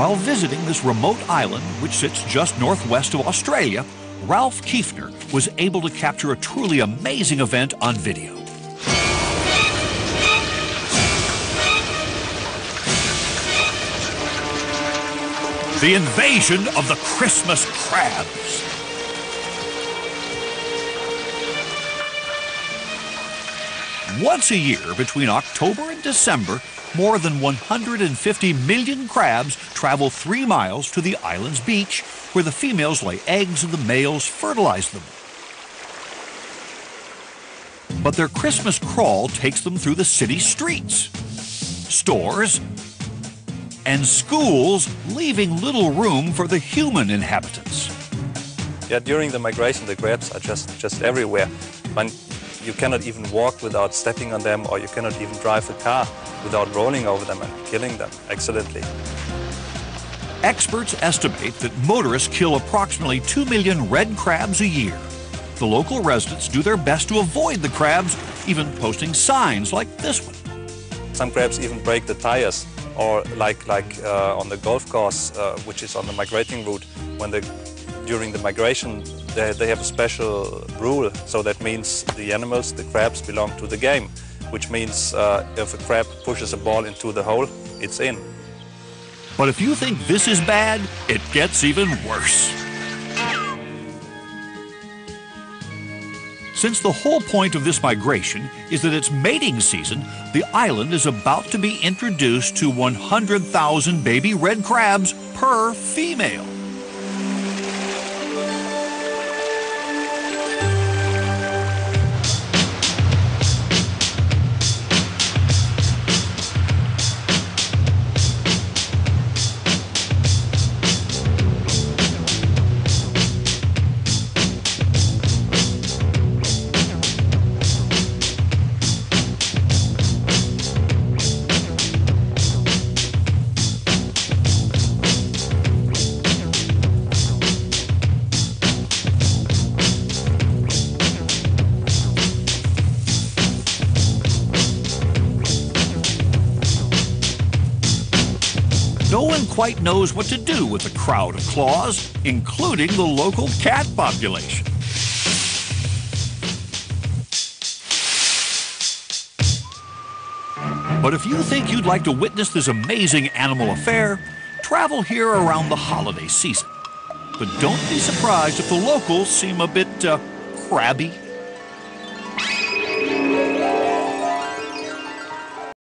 While visiting this remote island, which sits just northwest of Australia, Ralph Kiefner was able to capture a truly amazing event on video. The invasion of the Christmas crabs. Once a year, between October and December, more than 150 million crabs travel 3 miles to the island's beach, where the females lay eggs and the males fertilize them. But their Christmas crawl takes them through the city streets, stores, and schools, leaving little room for the human inhabitants. Yeah, during the migration, the crabs are just everywhere. You cannot even walk without stepping on them, or you cannot even drive a car without rolling over them and killing them accidentally. Experts estimate that motorists kill approximately 2 million red crabs a year. The local residents do their best to avoid the crabs, even posting signs like this one. Some crabs even break the tires, or like on the golf course, which is on the migrating route, during the migration, they have a special rule. So that means the animals, the crabs, belong to the game, which means if a crab pushes a ball into the hole, it's in. But if you think this is bad, it gets even worse. Since the whole point of this migration is that it's mating season, the island is about to be introduced to 100,000 baby red crabs per female. No one quite knows what to do with the crowd of claws, including the local cat population. But if you think you'd like to witness this amazing animal affair, travel here around the holiday season. But don't be surprised if the locals seem a bit crabby.